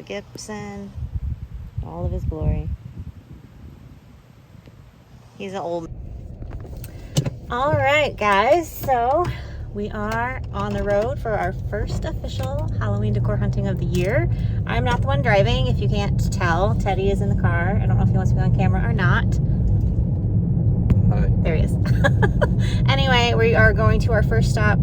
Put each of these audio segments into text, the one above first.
Gibson, all of his glory. He's an old. All right, guys, so we are on the road for our first official Halloween decor hunting of the year. I'm not the one driving, if you can't tell. Teddy is in the car. I don't know if he wants to be on camera or not. Hi. There he is. Anyway, we are going to our first stop.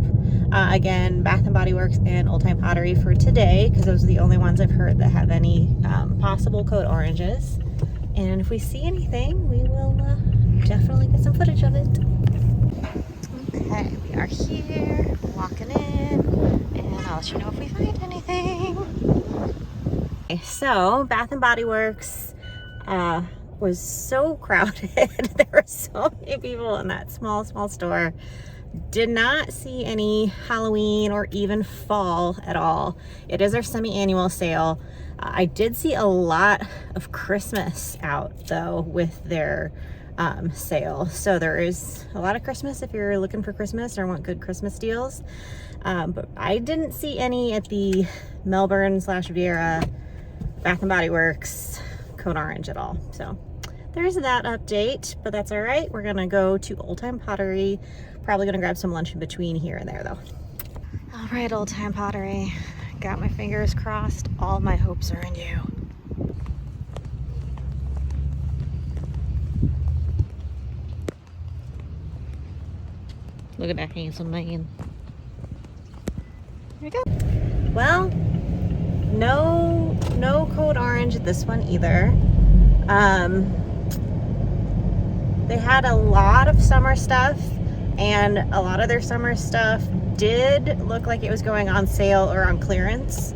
Again, Bath & Body Works and Old Time Pottery for today, because those are the only ones I've heard that have any possible code oranges. And if we see anything, we will definitely get some footage of it. Okay, we are here, walking in, and I'll let you know if we find anything. Okay, so, Bath & Body Works was so crowded. There were so many people in that small store. Did not see any Halloween or even fall at all. It is our semi-annual sale. I did see a lot of Christmas out though with their sale. So there is a lot of Christmas if you're looking for Christmas or want good Christmas deals. But I didn't see any at the Melbourne/Viera Bath & Body Works Code Orange at all. So there's that update, but that's all right. We're gonna go to Old Time Pottery. Probably gonna grab some lunch in between here and there though. All right, Old Time Pottery. Got my fingers crossed. All my hopes are in you. Look at that handsome man. Here we go. Well, no code orange at this one either. They had a lot of summer stuff, and a lot of their summer stuff did look like it was going on sale or on clearance,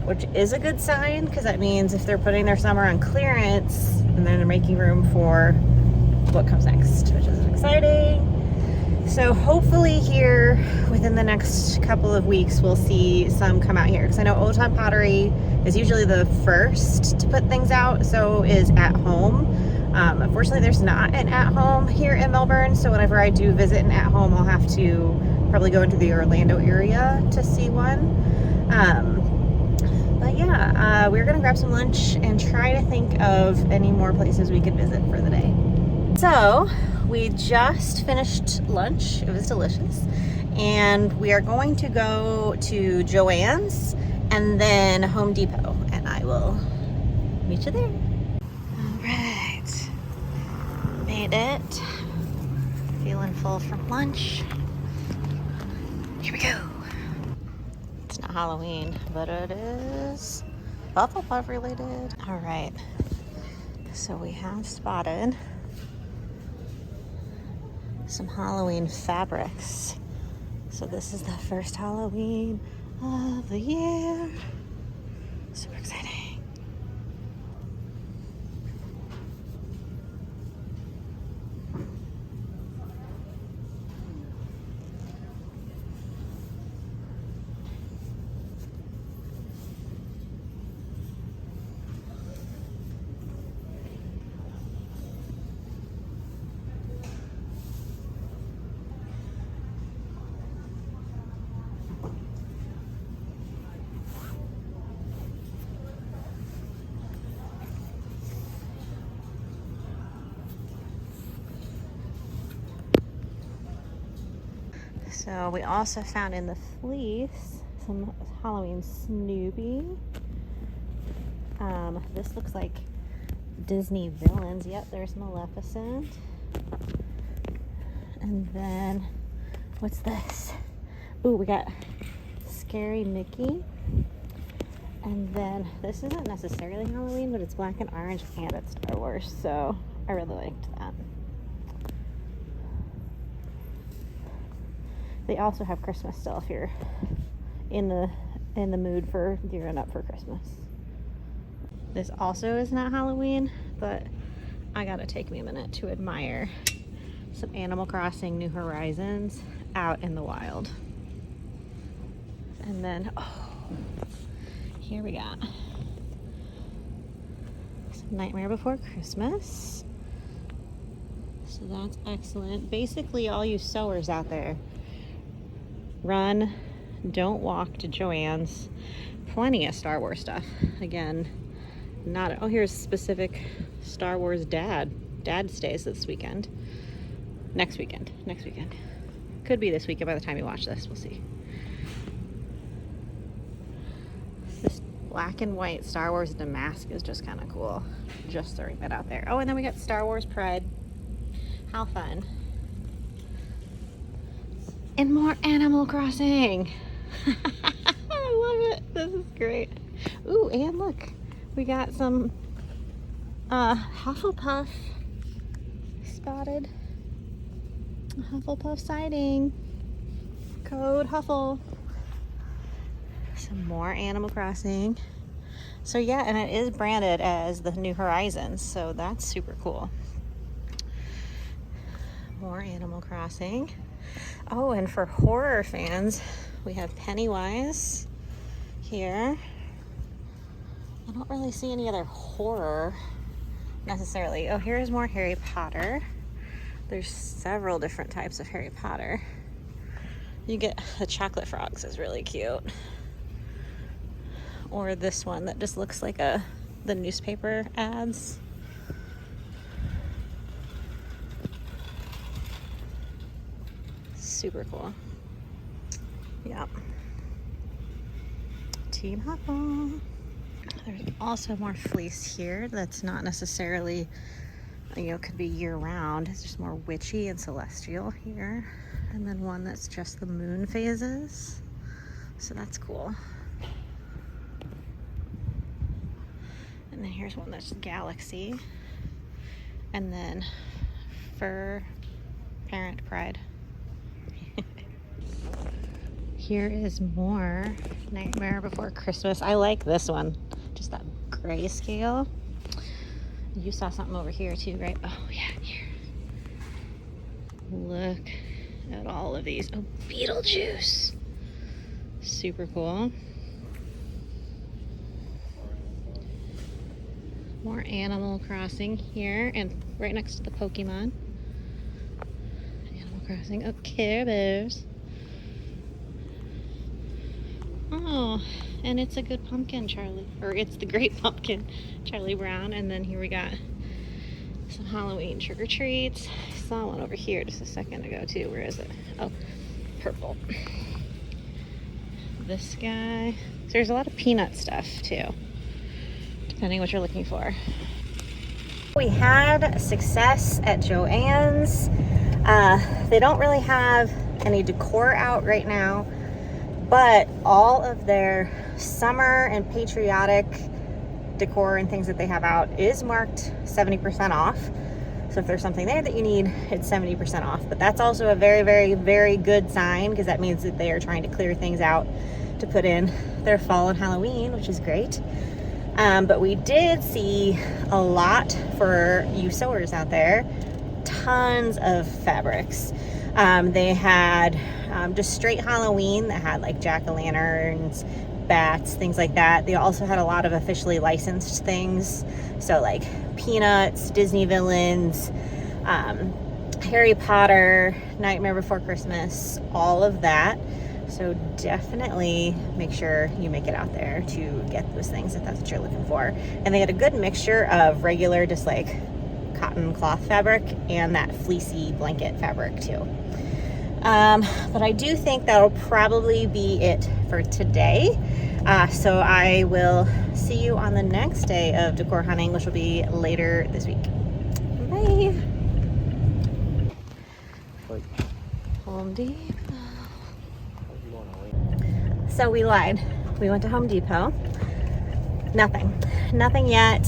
which is a good sign, because that means if they're putting their summer on clearance, then they're making room for what comes next, which is exciting. So hopefully here within the next couple of weeks we'll see some come out here, because I know Old Time Pottery is usually the first to put things out. So is At Home. Unfortunately there's not an At Home here in Melbourne, so whenever I do visit an At Home I'll have to probably go into the Orlando area to see one. But yeah, we're gonna grab some lunch and try to think of any more places we could visit for the day. So we just finished lunch. It was delicious. And we are going to go to Joann's and then Home Depot, and I will meet you there. All right, made it. Feeling full from lunch. Here we go. It's not Halloween, but it is Hufflepuff related. All right, so we have spotted some Halloween fabrics. So this is the first Halloween of the year. Super exciting. So we also found in the fleece some Halloween Snoopy. This looks like Disney villains. Yep, there's Maleficent. And then, what's this? Ooh, we got Scary Mickey. And then, this isn't necessarily Halloween, but it's black and orange and it's Star Wars, so I really liked that. They also have Christmas still if you're in the mood for gearing up for Christmas. This also is not Halloween, but I gotta take me a minute to admire some Animal Crossing New Horizons out in the wild. And then, oh, here we got some Nightmare Before Christmas. So that's excellent. Basically, all you sewers out there, run don't walk to Joann's. Plenty of Star Wars stuff. Again, not, oh, here's specific Star Wars dad stays this weekend. Next weekend. Could be this weekend by the time you watch this. We'll see. This black and white Star Wars damask is just kind of cool. Just throwing that out there. Oh, and then we got Star Wars Pride. How fun. And more Animal Crossing. I love it. This is great. Ooh, and look, we got some Hufflepuff spotted. Hufflepuff sighting. Code Huffle. Some more Animal Crossing. So yeah, and it is branded as the New Horizons, so that's super cool. More Animal Crossing. Oh, and for horror fans, we have Pennywise here. I don't really see any other horror necessarily. Oh, here's more Harry Potter. There's several different types of Harry Potter. You get the chocolate frogs is really cute. Or this one that just looks like the newspaper ads. Super cool. Yep. Team Huffle. There's also more fleece here that's not necessarily, could be year round. It's just more witchy and celestial here. And then one that's just the moon phases. So that's cool. And then here's one that's galaxy. And then fur parent pride. Here is more Nightmare Before Christmas. I like this one. Just that grayscale. You saw something over here too, right? Oh yeah, here. Look at all of these. Oh, Beetlejuice. Super cool. More Animal Crossing here, and right next to the Pokemon. Animal Crossing. Oh, Care Bears. Oh, and it's a good pumpkin, Charlie. Or it's the great pumpkin, Charlie Brown. And then here we got some Halloween trick-or-treats. I saw one over here just a second ago, too. Where is it? Oh, purple. This guy. So there's a lot of peanut stuff, too, depending what you're looking for. We had success at Joann's. They don't really have any decor out right now, but all of their summer and patriotic decor and things that they have out is marked 70% off. So if there's something there that you need, it's 70% off. But that's also a very, very, very good sign, because that means that they are trying to clear things out to put in their fall and Halloween, which is great. But we did see a lot for you sewers out there. Tons of fabrics. They had just straight Halloween that had like jack-o'-lanterns, bats, things like that. They also had a lot of officially licensed things. So like Peanuts, Disney villains, Harry Potter, Nightmare Before Christmas, all of that. So definitely make sure you make it out there to get those things if that's what you're looking for. And they had a good mixture of regular, just like cotton cloth fabric, and that fleecy blanket fabric too. But I do think that'll probably be it for today. So I will see you on the next day of decor hunting, which will be later this week. Bye. Home Depot. So we lied. We went to Home Depot. Nothing yet.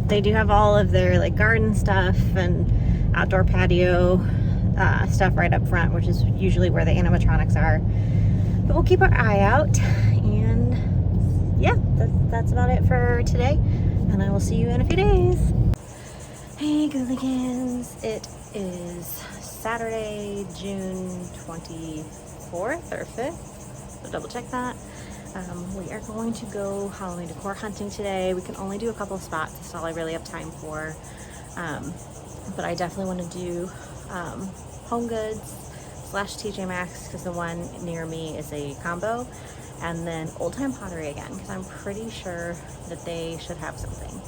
They do have all of their like garden stuff and outdoor patio stuff right up front, which is usually where the animatronics are. But we'll keep our eye out, and yeah, that's about it for today, and I will see you in a few days. Hey Gooligans, it is Saturday, June 24th or 5th, so double check that. We are going to go Halloween decor hunting today. We can only do a couple of spots. That's all I really have time for. But I definitely want to do home goods, slash TJ Maxx, because the one near me is a combo, and then Old Time Pottery again, because I'm pretty sure that they should have something.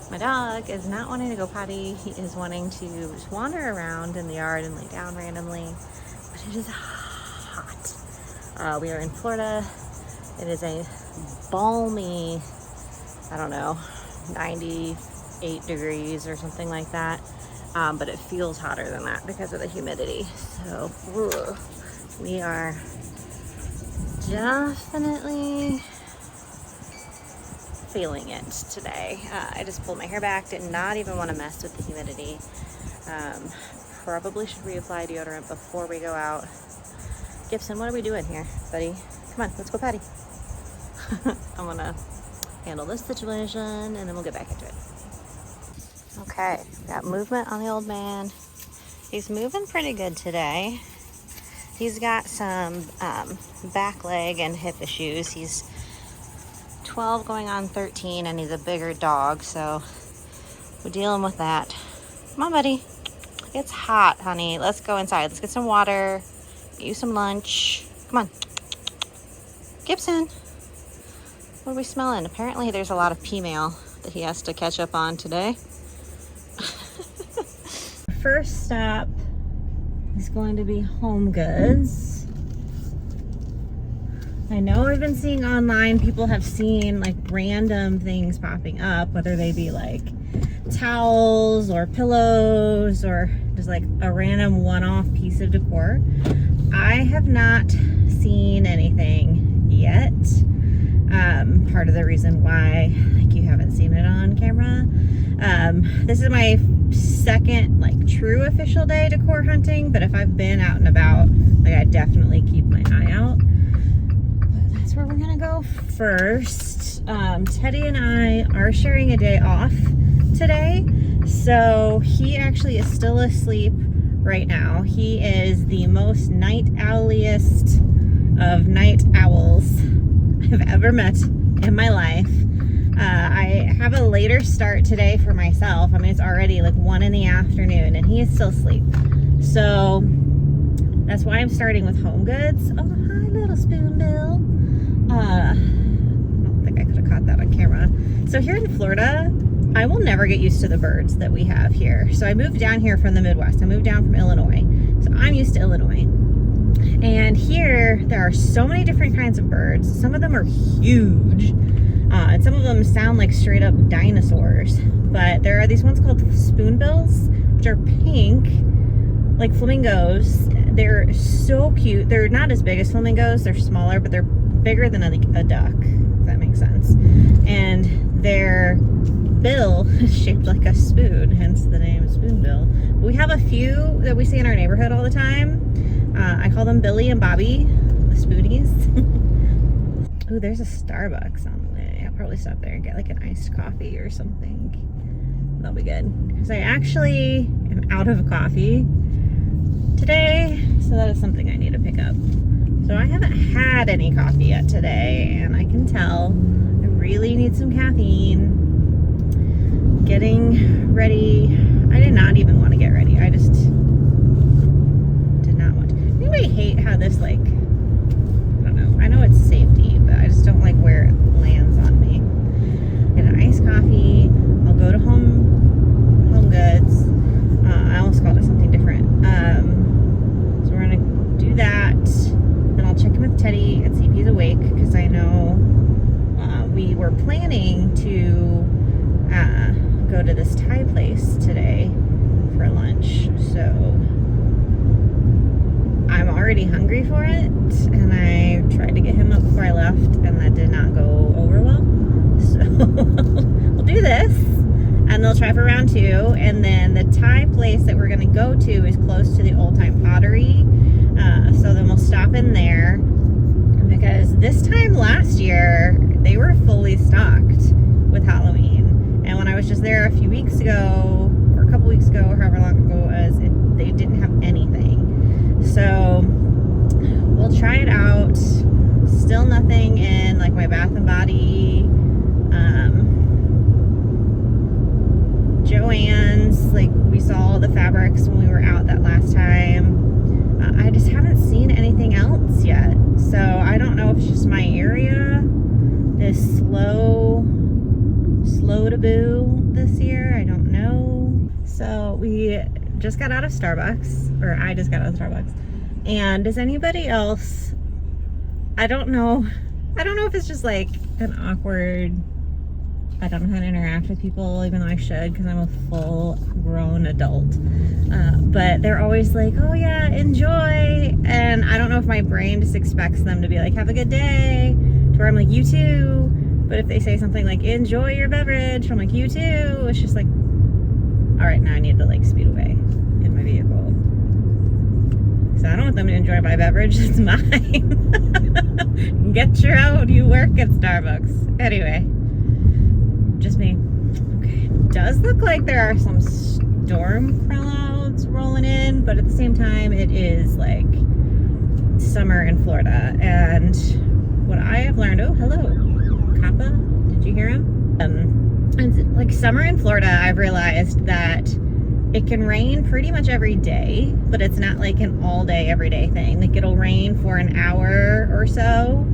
My dog is not wanting to go potty. He is wanting to just wander around in the yard and lay down randomly, but it is hot. We are in Florida. It is a balmy, I don't know, 98 degrees or something like that. But it feels hotter than that because of the humidity. So, we are definitely feeling it today. I just pulled my hair back, did not even want to mess with the humidity. Probably should reapply deodorant before we go out. Gibson, what are we doing here, buddy? Come on, let's go potty. I'm gonna handle this situation and then we'll get back into it. Okay, got movement on the old man. He's moving pretty good today. He's got some back leg and hip issues. He's 12 going on 13 and he's a bigger dog, so we're dealing with that. Come on, buddy. It's hot, honey. Let's go inside. Let's get some water, get you some lunch. Come on. Gibson, what are we smelling? Apparently there's a lot of pea mail that he has to catch up on today. First stop is going to be Home Goods. I know I've been seeing online, people have seen like random things popping up, whether they be like towels or pillows or just like a random one-off piece of decor. I have not seen anything yet. Part of the reason why like you haven't seen it on camera. This is my second like true official day decor hunting, but if I've been out and about, like I definitely keep my eye out. But that's where we're gonna go first. Teddy and I are sharing a day off today, so he actually is still asleep right now. He is the most night owliest of night owls I've ever met in my life. I have a later start today for myself. I mean, it's already like 1 in the afternoon and he is still asleep. So that's why I'm starting with Home Goods. Oh, hi, little spoonbill. I don't think I could have caught that on camera. So here in Florida, I will never get used to the birds that we have here. So I moved down here from the Midwest. I moved down from Illinois. So I'm used to Illinois. And here, there are so many different kinds of birds. Some of them are huge. And some of them sound like straight up dinosaurs. But there are these ones called spoonbills, which are pink, like flamingos. They're so cute. They're not as big as flamingos. They're smaller, but they're bigger than a duck, if that makes sense. And their bill is shaped like a spoon, hence the name Spoonbill. We have a few that we see in our neighborhood all the time. I call them Billy and Bobby, the spoonies. Ooh, there's a Starbucks on the way. I'll probably stop there and get like an iced coffee or something. That'll be good. Because I actually am out of coffee today, so that is something I need to pick up. So I haven't had any coffee yet today, and I can tell I really need some caffeine. Getting ready. I did not even want to get ready. I just did not want to. Anybody hate how this, like, I don't know. I know it's safety, but I just don't like where it lands on me. Get an iced coffee. I'll go to Home Goods. I almost called it something different. So we're going to do that. Then I'll check in with Teddy and see if he's awake, because I know we were planning to go to this Thai place today for lunch, so I'm already hungry for it, and I tried to get him up before I left and that did not go over well, so we'll do this and they'll try for round 2, and then the Thai place that we're going to go to is close to the Old Time Pottery, so then we'll stop in there, because this time last year they were fully stocked with Halloween. And when I was just there a few weeks ago, or a couple weeks ago, or however long ago it was, they didn't have anything. So we'll try it out. Still nothing in like my Bath and Body Joann's. Like, we saw the fabrics when we were out that last time. I just haven't seen anything else yet. So I don't know if it's just my area is slow to boo this year. I don't know. So we just got out of Starbucks, or I just got out of Starbucks. And does anybody else, I don't know if it's just like an awkward, I don't know how to interact with people, even though I should, because I'm a full grown adult. But they're always like, oh yeah, enjoy. And I don't know if my brain just expects them to be like, have a good day, to where I'm like, you too. But if they say something like, enjoy your beverage, I'm like, you too. It's just like, all right, now I need to like speed away in my vehicle. So I don't want them to enjoy my beverage, it's mine. Get your own, you work at Starbucks. Anyway, just me. Okay, does look like there are some storm clouds rolling in, but at the same time, it is like summer in Florida. And what I have learned, oh, hello, Kappa, did you hear him? And like summer in Florida, I've realized that it can rain pretty much every day, but it's not like an all day, everyday thing. Like it'll rain for an hour or so,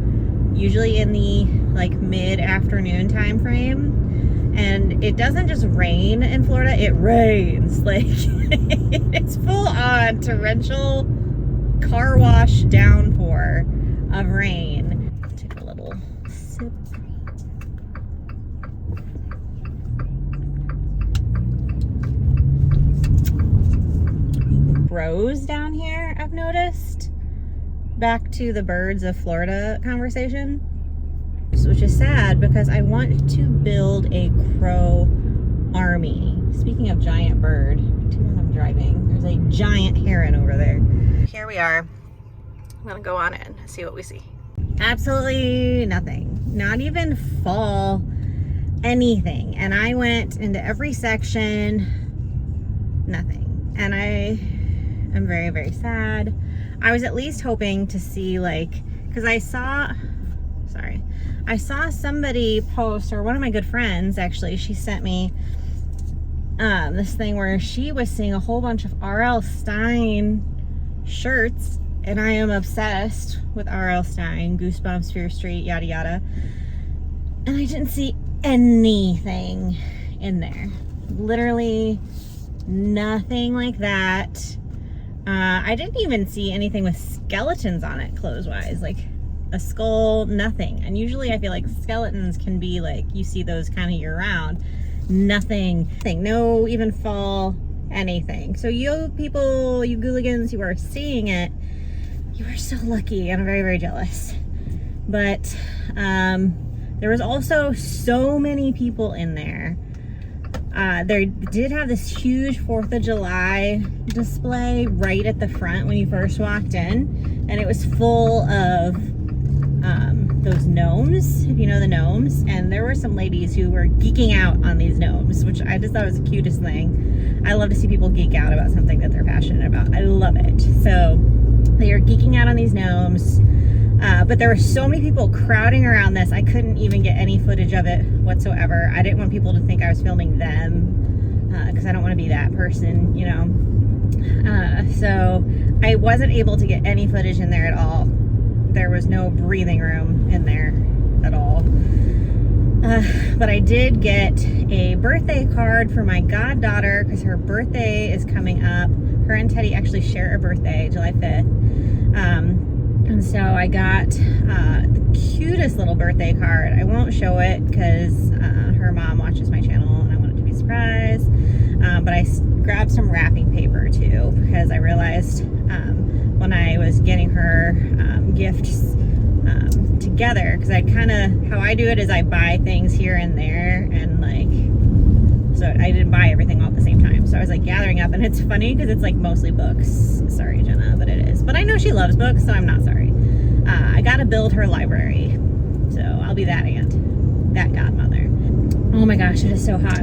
usually in the like mid-afternoon time frame. And it doesn't just rain in Florida, it rains. Like it's full on torrential car wash downpour of rain. Take a little sip. Grows down here, I've noticed. Back to the birds of Florida conversation, which is sad because I want to build a crow army. Speaking of giant bird, when I'm driving, there's a giant heron over there. Here we are. I'm gonna go on in and see what we see. Absolutely nothing. Not even fall anything. And I went into every section, nothing. And I'm very, very sad. I was at least hoping to see like, because I saw somebody post, or one of my good friends actually, she sent me this thing where she was seeing a whole bunch of R.L. Stine shirts, and I am obsessed with R.L. Stine, Goosebumps, Fear Street, yada yada, and I didn't see anything in there. Literally nothing like that. I didn't even see anything with skeletons on it, clothes-wise, like a skull, nothing. And usually I feel like skeletons can be like, you see those kind of year-round. Nothing, no even fall, anything. So you people, you gooligans who are seeing it, you are so lucky, and I'm very, very jealous. But there was also so many people in there. They did have this huge 4th of July display right at the front when you first walked in, and it was full of those gnomes, if you know the gnomes, and there were some ladies who were geeking out on these gnomes, which I just thought was the cutest thing. I love to see people geek out about something that they're passionate about. I love it. So they are geeking out on these gnomes, but there were so many people crowding around this, I couldn't even get any footage of it whatsoever. I didn't want people to think I was filming them, because I don't want to be that person, you know. So I wasn't able to get any footage in there at all. There was no breathing room in there at all. But I did get a birthday card for my goddaughter, because her birthday is coming up. Her and Teddy actually share a birthday, July 5th. And so I got the cutest little birthday card. I won't show it because her mom watches my channel and I want it to be a surprise. But I grabbed some wrapping paper too, because I realized when I was getting her gifts together, because I kind of, how I do it is I buy things here and there, and like, so I didn't buy everything all at the same time. So I was like gathering up, and it's funny because it's like mostly books. Sorry, Jenna, but it is. But I know she loves books, so I'm not sorry. I gotta build her library. So I'll be that aunt, that godmother. Oh my gosh, it is so hot.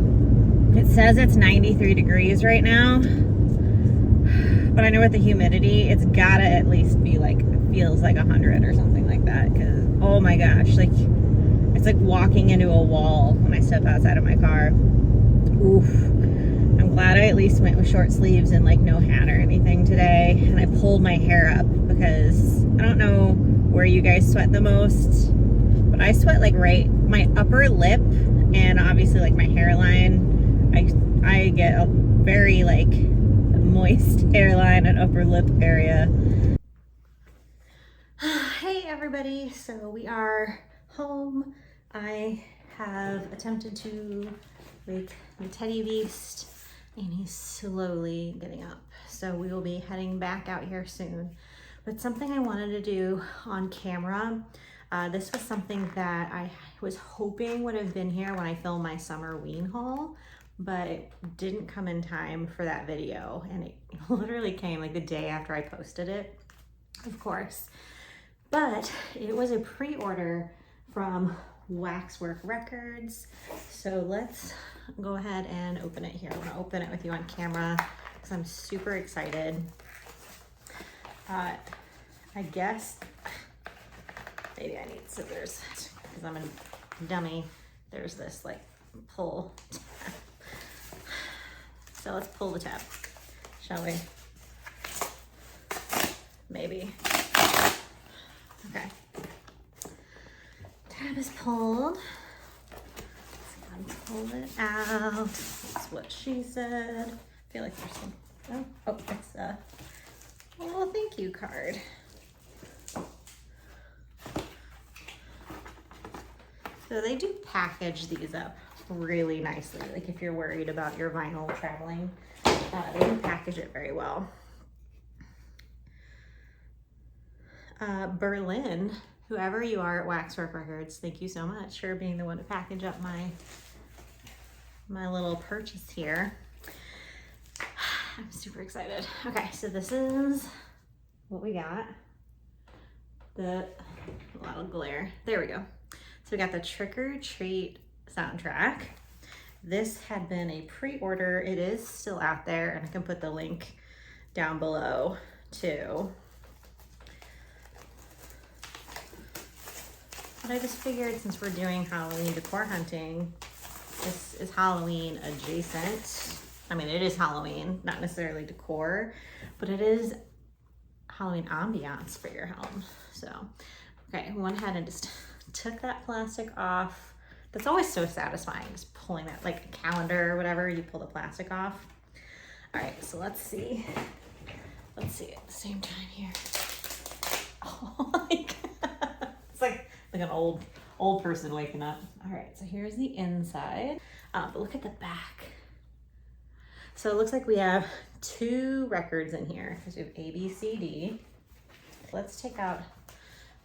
It says it's 93 degrees right now, but I know with the humidity, it's gotta at least be like, feels like 100 or something like that, because oh my gosh, like it's like walking into a wall when I step outside of my car. Oof. glad I at least went with short sleeves and like no hat or anything today. And I pulled my hair up because I don't know where you guys sweat the most, but I sweat like right my upper lip and obviously like my hairline. I get a very like moist hairline and upper lip area. Hey everybody, so we are home. I have attempted to wake the teddy beast and he's slowly getting up. So we will be heading back out here soon. But something I wanted to do on camera, this was something that I was hoping would have been here when I filmed my summer ween haul, but it didn't come in time for that video. And it literally came like the day after I posted it, of course. But it was a pre-order from Waxwork Records. So let's go ahead and open it here. I want to open it with you on camera because I'm super excited. I guess maybe I need scissors because I'm a dummy. There's this like pull tab. So let's pull the tab, shall we? Maybe. Okay. Tab is pulled. Let's pull it out. That's what she said. I feel like there's some. Oh, it's a little thank you card. So they do package these up really nicely. Like if you're worried about your vinyl traveling, they do package it very well. Berlin, whoever you are at Waxwork Records, thank you so much for being the one to package up my little purchase here. I'm super excited. Okay, so this is what we got. A lot of glare. There we go. So we got the Trick or Treat soundtrack. This had been a pre-order. It is still out there, and I can put the link down below too. But I just figured since we're doing Halloween decor hunting, this is Halloween adjacent. I mean, it is Halloween, not necessarily decor, but it is Halloween ambiance for your home. So, okay, I went ahead and just took that plastic off. That's always so satisfying, just pulling that, like a calendar or whatever, you pull the plastic off. All right, so let's see. Let's see at the same time here. Oh my God. It's like an old person waking up. All right, so here's the inside, but look at the back. So it looks like we have 2 records in here because we have A, B, C, D. Let's take out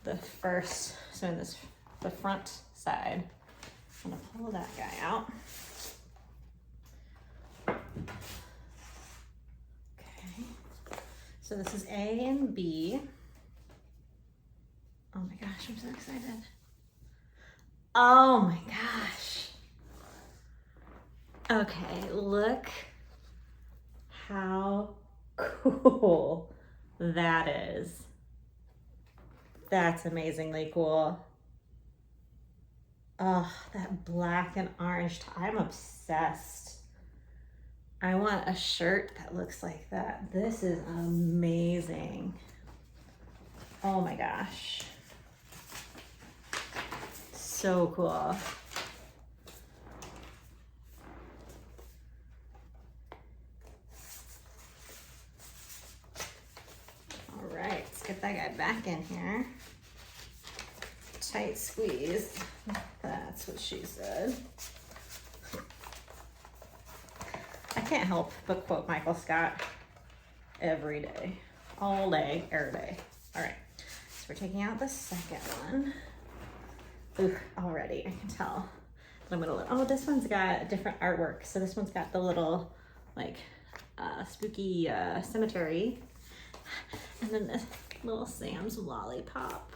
the first, so in the front side, I'm gonna pull that guy out. Okay, so this is A and B. Oh my gosh, I'm so excited. Oh my gosh. Okay, look how cool that is. That's amazingly cool. Oh, that black and orange. I'm obsessed. I want a shirt that looks like that. This is amazing. Oh my gosh. So cool. All right, let's get that guy back in here. Tight squeeze. That's what she said. I can't help but quote Michael Scott every day, all day, every day. All right, so we're taking out the second one. Ooh, already I can tell that I'm gonna, oh, this one's got different artwork. So this one's got the little like spooky cemetery, and then this little Sam's lollipop.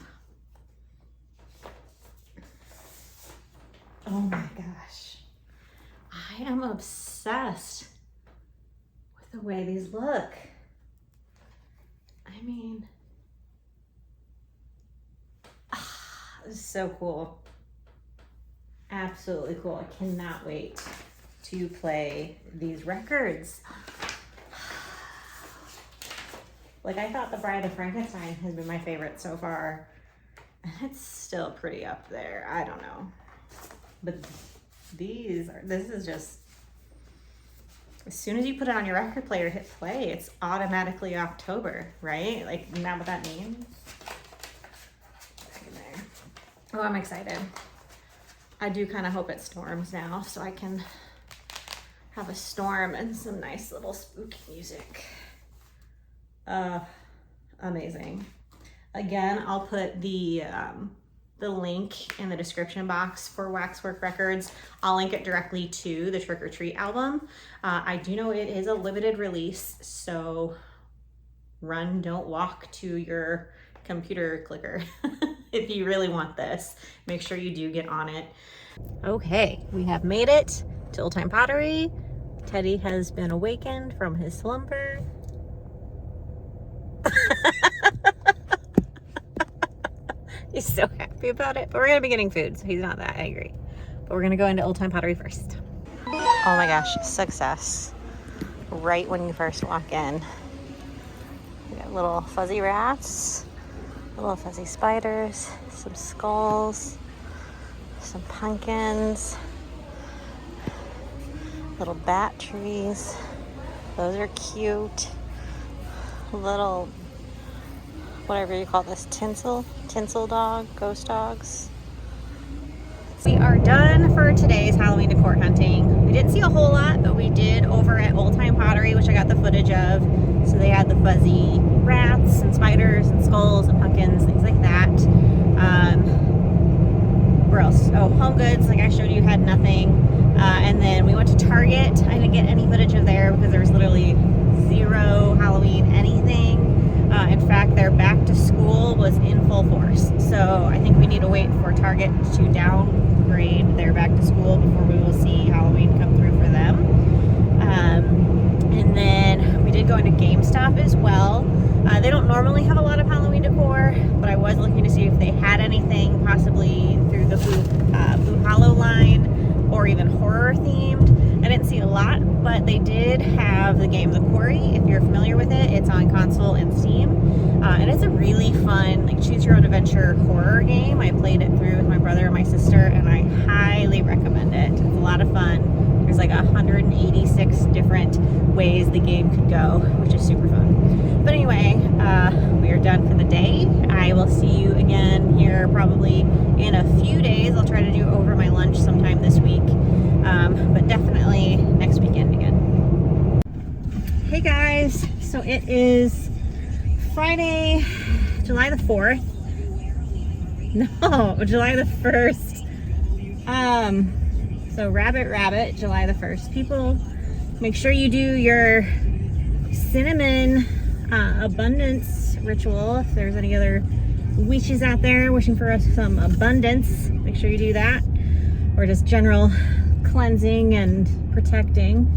Oh my gosh, I am obsessed with the way these look. I mean, this is so cool. Absolutely cool. I cannot wait to play these records. Like, I thought The Bride of Frankenstein has been my favorite so far. It's still pretty up there. I don't know. But this is just, as soon as you put it on your record player, hit play, it's automatically October, right? Like, isn't that what that means? Back in there. Oh, I'm excited. I do kind of hope it storms now so I can have a storm and some nice little spooky music. Amazing. Again, I'll put the link in the description box for Waxwork Records. I'll link it directly to the Trick or Treat album. I do know it is a limited release, so run, don't walk to your computer clicker. If you really want this, make sure you do get on it. Okay, we have made it to Old Time Pottery. Teddy has been awakened from his slumber. He's so happy about it, but we're gonna be getting food, so he's not that angry. But we're gonna go into Old Time Pottery first. Oh my gosh, success. Right when you first walk in. We got little fuzzy rats, little fuzzy spiders, some skulls, some pumpkins, little bat trees. Those are cute. Little, whatever you call this, tinsel dog, ghost dogs. We are done for today's Halloween decor hunting. We didn't see a whole lot, but we did over at Old Time Pottery, which I got the footage of. So they had the fuzzy rats and spiders and skulls and pumpkins, things like that. Where else? Oh, Home Goods, like I showed you, had nothing. And then we went to Target. I didn't get any footage of there because there was literally zero Halloween anything. In fact, their back to school was in full force. So I think we need to wait for Target to downgrade their back to school before we will see Halloween come through for them. And then we did go into GameStop as well. They don't normally have a lot of Halloween decor, but I was looking to see if they had anything possibly through the Food Hollow line or even horror themed. I didn't see a lot, but they did have the game The Quarry. If you're familiar with it, it's on console and Steam. And it's a really fun, like, choose your own adventure horror game. I played it through with my brother and my sister, and I highly recommend it. It's a lot of fun. There's like 186 different ways the game could go, which is super fun. But anyway, we are done for the day. I will see you again here probably in a few days. I'll try to do over my lunch sometime this week. But definitely next weekend again. Hey guys, so it is Friday, July the 4th. No, July the 1st. So Rabbit, July the 1st. People, make sure you do your cinnamon abundance ritual. If there's any other witches out there wishing for us some abundance, make sure you do that. Or just general cleansing and protecting.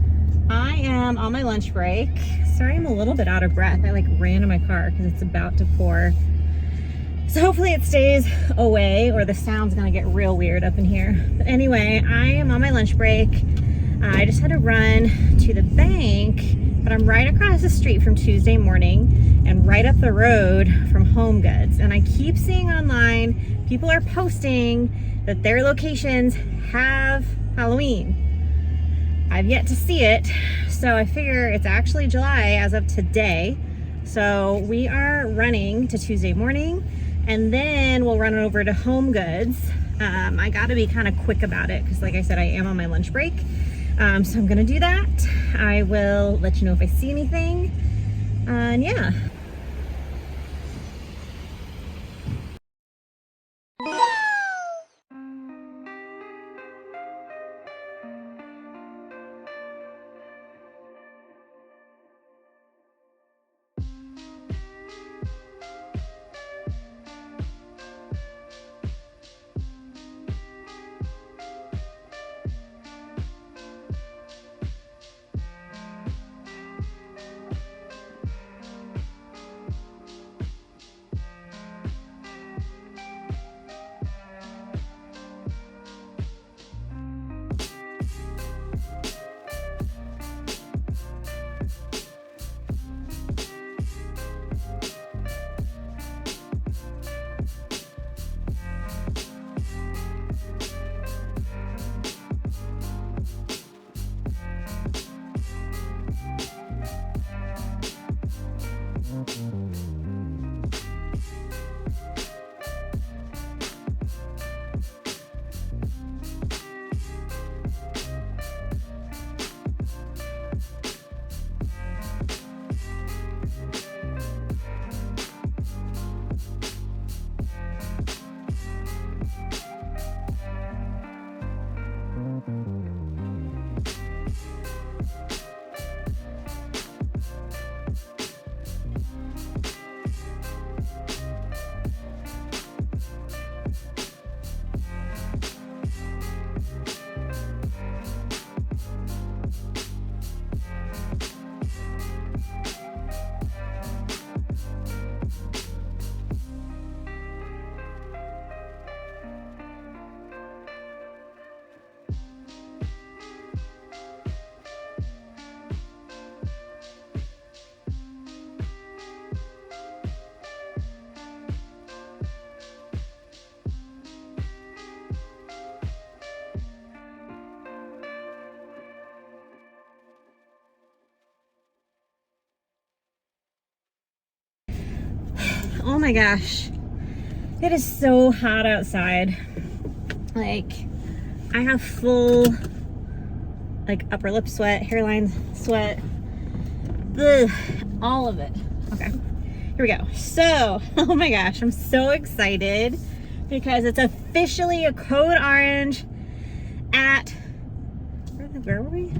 I am on my lunch break. Sorry, I'm a little bit out of breath. I like ran to my car because it's about to pour. So hopefully it stays away, or the sound's gonna get real weird up in here. But anyway, I am on my lunch break. I just had to run to the bank, but I'm right across the street from Tuesday Morning and right up the road from Home Goods. And I keep seeing online, people are posting that their locations have Halloween. I've yet to see it, so I figure it's actually July as of today. So we are running to Tuesday Morning, and then we'll run over to Home Goods. I gotta be kind of quick about it because, like I said, I am on my lunch break. So I'm gonna do that. I will let you know if I see anything. And yeah. my gosh. It is so hot outside. Like, I have full, like, upper lip sweat, hairline sweat. Ugh, all of it. Okay, here we go. So, oh my gosh, I'm so excited because it's officially a code orange at, where were we?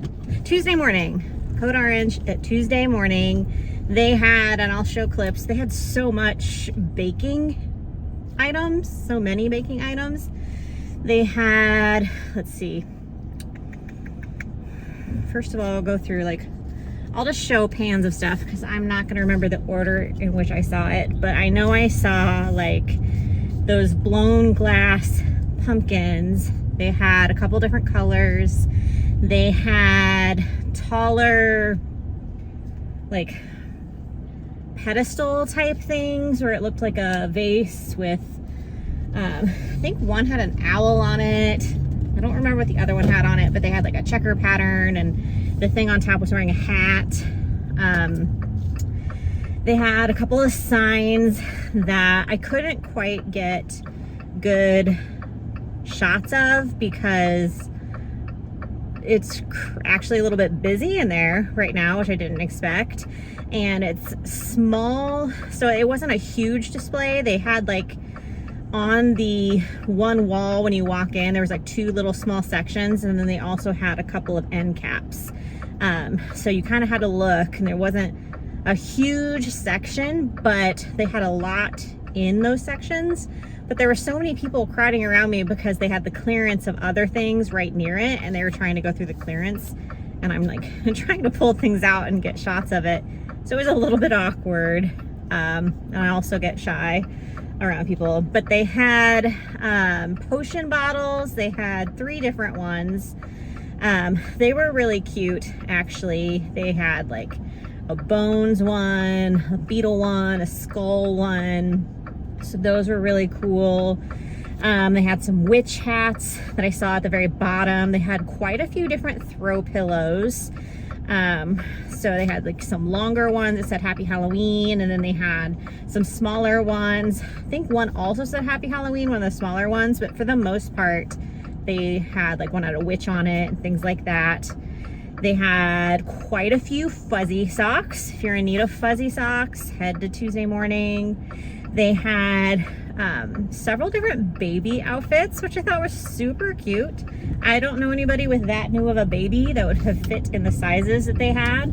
Tuesday morning. Code orange at Tuesday morning. They had, and I'll show clips, they had so much baking items, so many baking items. They had, let's see. First of all, I'll go through, like, I'll just show pans of stuff because I'm not gonna remember the order in which I saw it, but I know I saw like those blown glass pumpkins. They had a couple different colors. They had taller, like, pedestal type things where it looked like a vase with, I think one had an owl on it. I don't remember what the other one had on it, but they had like a checker pattern, and the thing on top was wearing a hat. They had a couple of signs that I couldn't quite get good shots of because it's actually a little bit busy in there right now, which I didn't expect. And it's small, so it wasn't a huge display. They had like on the one wall when you walk in, there was like two little small sections, and then they also had a couple of end caps. So you kind of had to look, and there wasn't a huge section, but they had a lot in those sections. But there were so many people crowding around me because they had the clearance of other things right near it, and they were trying to go through the clearance, and I'm like trying to pull things out and get shots of it. So it was a little bit awkward, and I also get shy around people. But they had potion bottles. They had 3 different ones. They were really cute, actually. They had like a bones one, a beetle one, a skull one. So those were really cool. They had some witch hats that I saw at the very bottom. They had quite a few different throw pillows. So they had like some longer ones that said Happy Halloween, and then they had some smaller ones. I think one also said Happy Halloween, one of the smaller ones, but for the most part, they had like one had a witch on it and things like that. They had quite a few fuzzy socks. If you're in need of fuzzy socks, head to Tuesday morning. They had several different baby outfits, which I thought was super cute. I don't know anybody with that new of a baby that would have fit in the sizes that they had,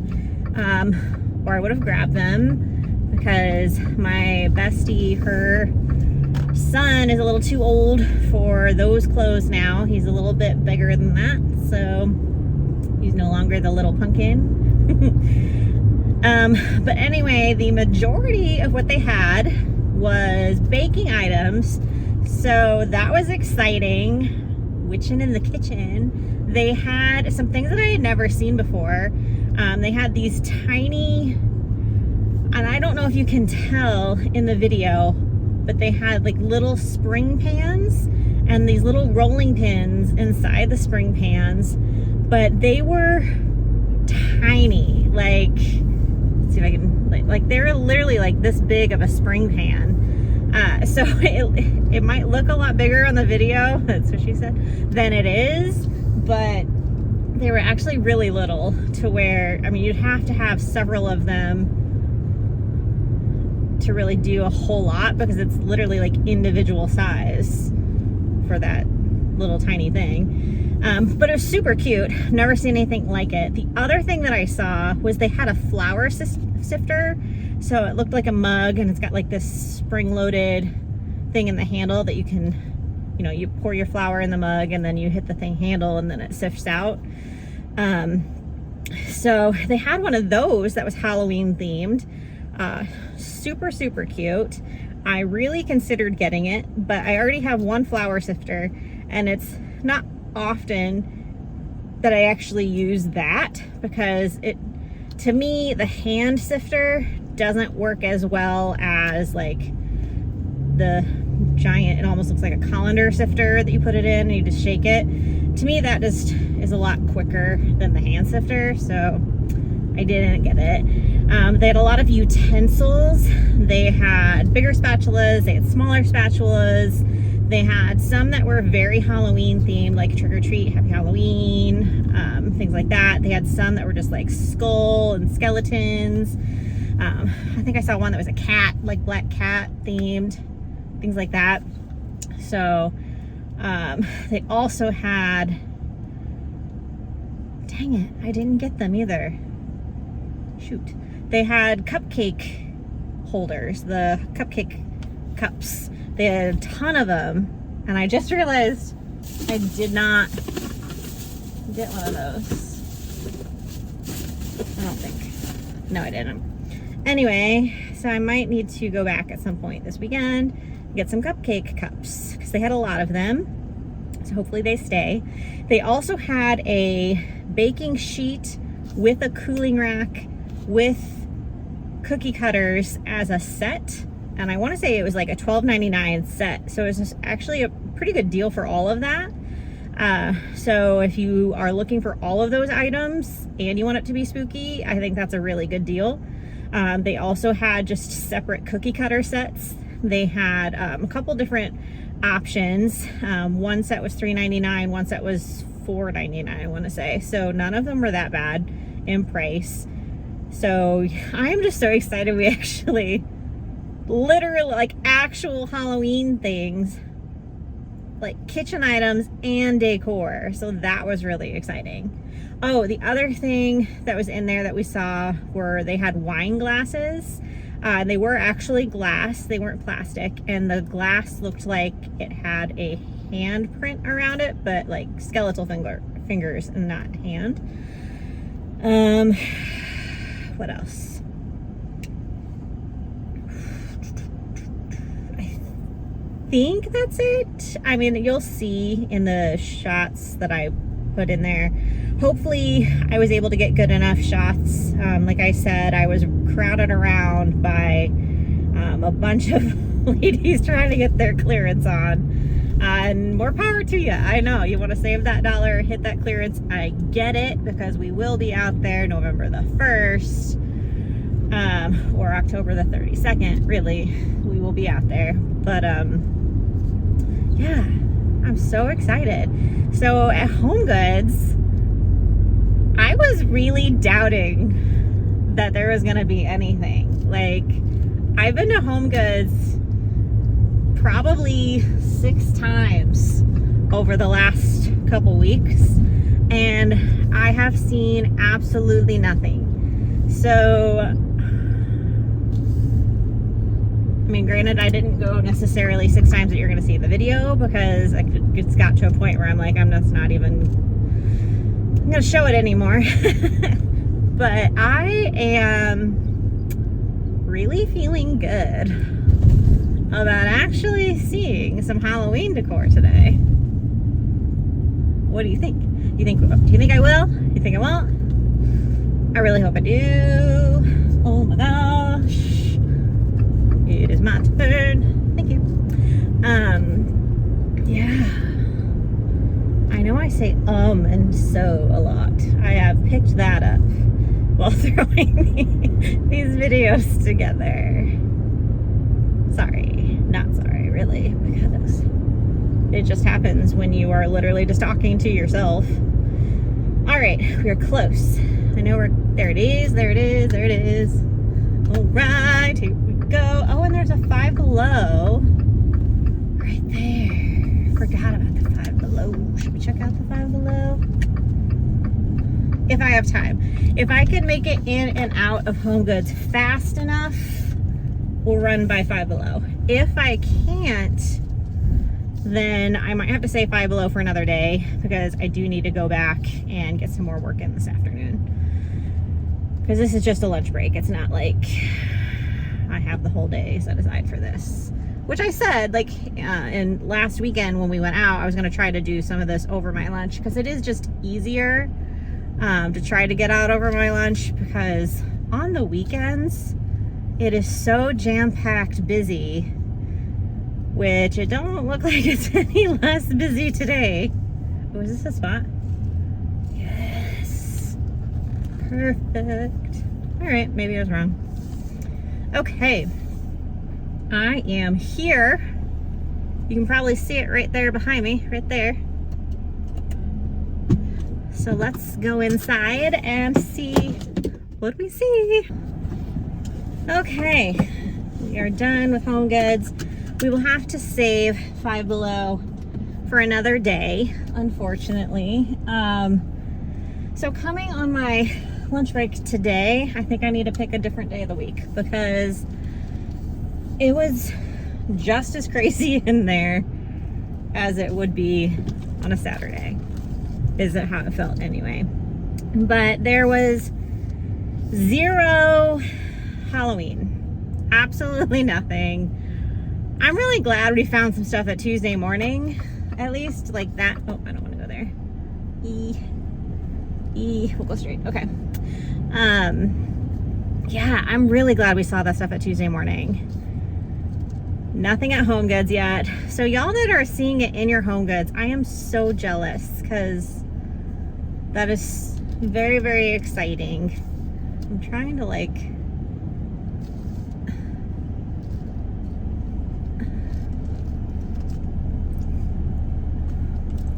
or I would have grabbed them, because my bestie, her son is a little too old for those clothes now. He's a little bit bigger than that, so he's no longer the little pumpkin. But anyway, the majority of what they had was baking items, so that was exciting. Witching in the kitchen. They had some things that I had never seen before. They had these tiny, and I don't know if you can tell in the video, but they had like little spring pans and these little rolling pins inside the spring pans, but they were tiny. Like, let's see if I can, like they were literally like this big of a spring pan. So it might look a lot bigger on the video, that's what she said, than it is, but they were actually really little, to where, I mean, you'd have to have several of them to really do a whole lot, because it's literally like individual size for that little tiny thing. But it was super cute. Never seen anything like it. The other thing that I saw was they had a flour sifter. So it looked like a mug, and it's got like this spring-loaded thing in the handle that you can, you know, you pour your flour in the mug and then you hit the thing handle and then it sifts out. So they had one of those that was Halloween themed. Super, super cute. I really considered getting it, but I already have one flour sifter, and it's not often that I actually use that, because it, to me, the hand sifter doesn't work as well as like the giant, it almost looks like a colander sifter that you put it in and you just shake it. To me, that just is a lot quicker than the hand sifter, so I didn't get it. They had a lot of utensils. They had bigger spatulas, they had smaller spatulas. They had some that were very Halloween themed, like trick or treat, happy Halloween, things like that. They had some that were just like skull and skeletons. I think I saw one that was a cat, like black cat themed, things like that. So they also had, dang it, I didn't get them either. Shoot. They had cupcake holders, the cupcake cups. They had a ton of them, and I just realized I did not get one of those. I don't think. No, I didn't. Anyway, so I might need to go back at some point this weekend and get some cupcake cups because they had a lot of them. So hopefully they stay. They also had a baking sheet with a cooling rack with cookie cutters as a set. And I want to say it was like a $12.99 set. So it was actually a pretty good deal for all of that. So if you are looking for all of those items and you want it to be spooky, I think that's a really good deal. They also had just separate cookie cutter sets. They had a couple different options. One set was $3.99, one set was $4.99, I want to say. So none of them were that bad in price. So I'm just so excited we actually literally like actual Halloween things, like kitchen items and decor. So that was really exciting. Oh, the other thing that was in there that we saw were they had wine glasses. They were actually glass, they weren't plastic, and the glass looked like it had a handprint around it, but like skeletal fingers and not hand. What else? I think that's it. I mean, you'll see in the shots that I put in there. Hopefully I was able to get good enough shots. Like I said, I was crowded around by a bunch of ladies trying to get their clearance on. And more power to you. I know you want to save that dollar, hit that clearance. I get it, because we will be out there November the 1st or October the 32nd. Really, we will be out there. But yeah, I'm so excited. So at Home Goods, I was really doubting that there was gonna be anything. Like, I've been to Home Goods probably 6 times over the last couple weeks, and I have seen absolutely nothing. So, I mean, granted, I didn't go necessarily 6 times that you're going to see in the video, because it's got to a point where I'm like, I'm not even going to show it anymore. But I am really feeling good about actually seeing some Halloween decor today. What do you think? Do you think I will? You think I won't? I really hope I do. Oh my gosh. It is my turn. Thank you. Yeah. I know I say and so a lot. I have picked that up while throwing these videos together. Sorry. Not sorry, really, because it just happens when you are literally just talking to yourself. All right, we're close. I know there it is, there it is, there it is. All right, here we go. Oh, and there's a Five Below right there. Forgot about the Five Below. Should we check out the Five Below? If I have time. If I can make it in and out of Home Goods fast enough, we'll run by Five Below. If I can't, then I might have to say Five Below for another day, because I do need to go back and get some more work in this afternoon. Because this is just a lunch break. It's not like I have the whole day set aside for this. Which I said, like, in last weekend when we went out, I was going to try to do some of this over my lunch, because it is just easier to try to get out over my lunch, because on the weekends, it is so jam-packed busy, which it don't look like it's any less busy today. Oh, is this a spot? Yes. Perfect. All right, maybe I was wrong. Okay, I am here. You can probably see it right there behind me, right there. So let's go inside and see what we see. Okay, we are done with Home Goods. We will have to save Five Below for another day, unfortunately. So coming on my lunch break today, I think I need to pick a different day of the week because it was just as crazy in there as it would be on a Saturday, is it how it felt anyway. But there was zero Halloween, absolutely nothing. I'm really glad we found some stuff at Tuesday morning, at least like that. Oh, I don't want to go there. We'll go straight. Okay. Yeah, I'm really glad we saw that stuff at Tuesday morning. Nothing at Home Goods yet. So y'all that are seeing it in your Home Goods, I am so jealous because that is very, very exciting. I'm trying to like...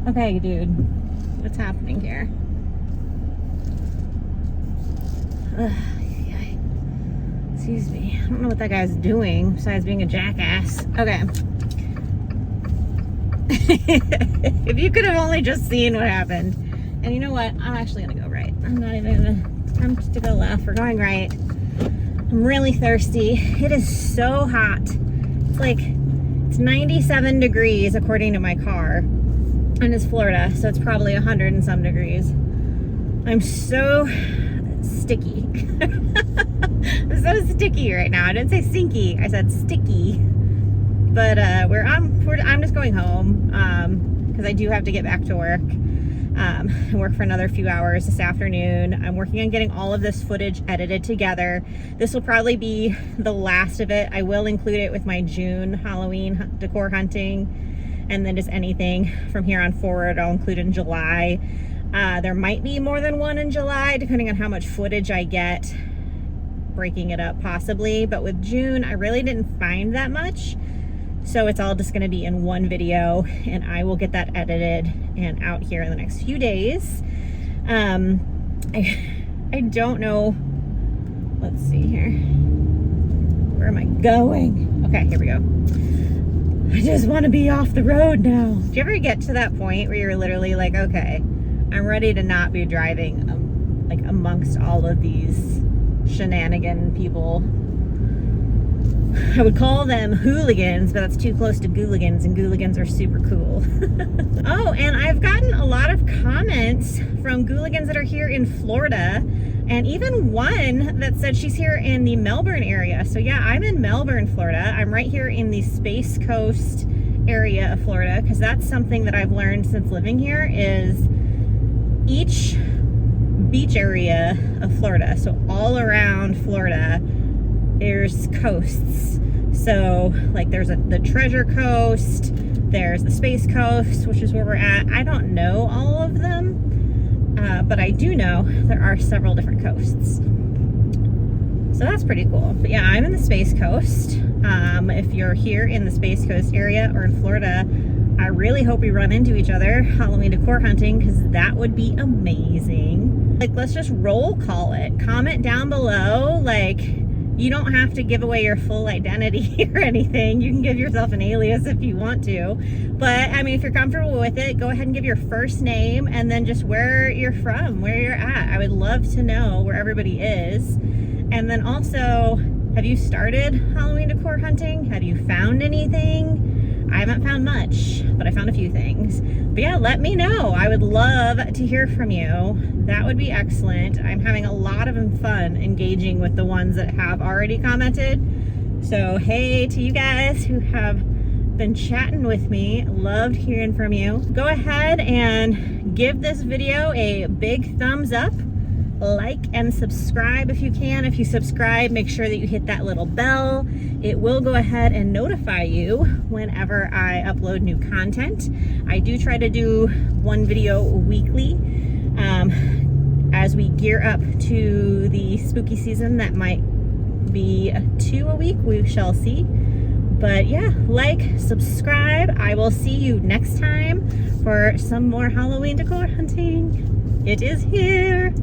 Okay, dude, what's happening here? Excuse me. I don't know what that guy's doing besides being a jackass. Okay. If you could have only just seen what happened. And you know what? I'm actually gonna go right. I'm not even gonna attempt to go left. We're going right. I'm really thirsty. It is so hot. It's like, it's 97 degrees according to my car. And it's Florida, so it's probably 100 and some degrees. I'm so sticky. I'm so sticky right now. I didn't say stinky, I said sticky. But I'm just going home because I do have to get back to work and work for another few hours this afternoon. I'm working on getting all of this footage edited together. This will probably be the last of it. I will include it with my June Halloween decor hunting, and then just anything from here on forward I'll include in July. There might be more than one in July, depending on how much footage I get, breaking it up possibly. But with June, I really didn't find that much. So it's all just gonna be in one video, and I will get that edited and out here in the next few days. I don't know, let's see here. Where am I going? Okay, here we go. I just wanna be off the road now. Do you ever get to that point where you're literally like, okay, I'm ready to not be driving like amongst all of these shenanigan people. I would call them hooligans, but that's too close to gooligans, and gooligans are super cool. Oh, and I've gotten a lot of comments from gooligans that are here in Florida, and even one that said she's here in the Melbourne area. So yeah, I'm in Melbourne, Florida. I'm right here in the Space Coast area of Florida, because that's something that I've learned since living here, is each beach area of Florida, so all around Florida, there's coasts. So like there's the Treasure Coast, there's the Space Coast, which is where we're at. I don't know all of them, but I do know there are several different coasts. So that's pretty cool. But yeah, I'm in the Space Coast. If you're here in the Space Coast area or in Florida, I really hope we run into each other Halloween decor hunting, because that would be amazing. Like, let's just roll call it. Comment down below, like, you don't have to give away your full identity or anything. You can give yourself an alias if you want to. But, I mean, if you're comfortable with it, go ahead and give your first name and then just where you're from, where you're at. I would love to know where everybody is. And then also, have you started Halloween decor hunting? Have you found anything? I haven't found much, but I found a few things. But yeah, let me know. I would love to hear from you. That would be excellent. I'm having a lot of fun engaging with the ones that have already commented. So hey to you guys who have been chatting with me. Loved hearing from you. Go ahead and give this video a big thumbs up. Like and subscribe if you can. If you subscribe, make sure that you hit that little bell. It will go ahead and notify you whenever I upload new content. I do try to do one video weekly. as we gear up to the spooky season. That might be 2 a week, we shall see. But yeah, like, subscribe. I will see you next time for some more Halloween decor hunting. It is here.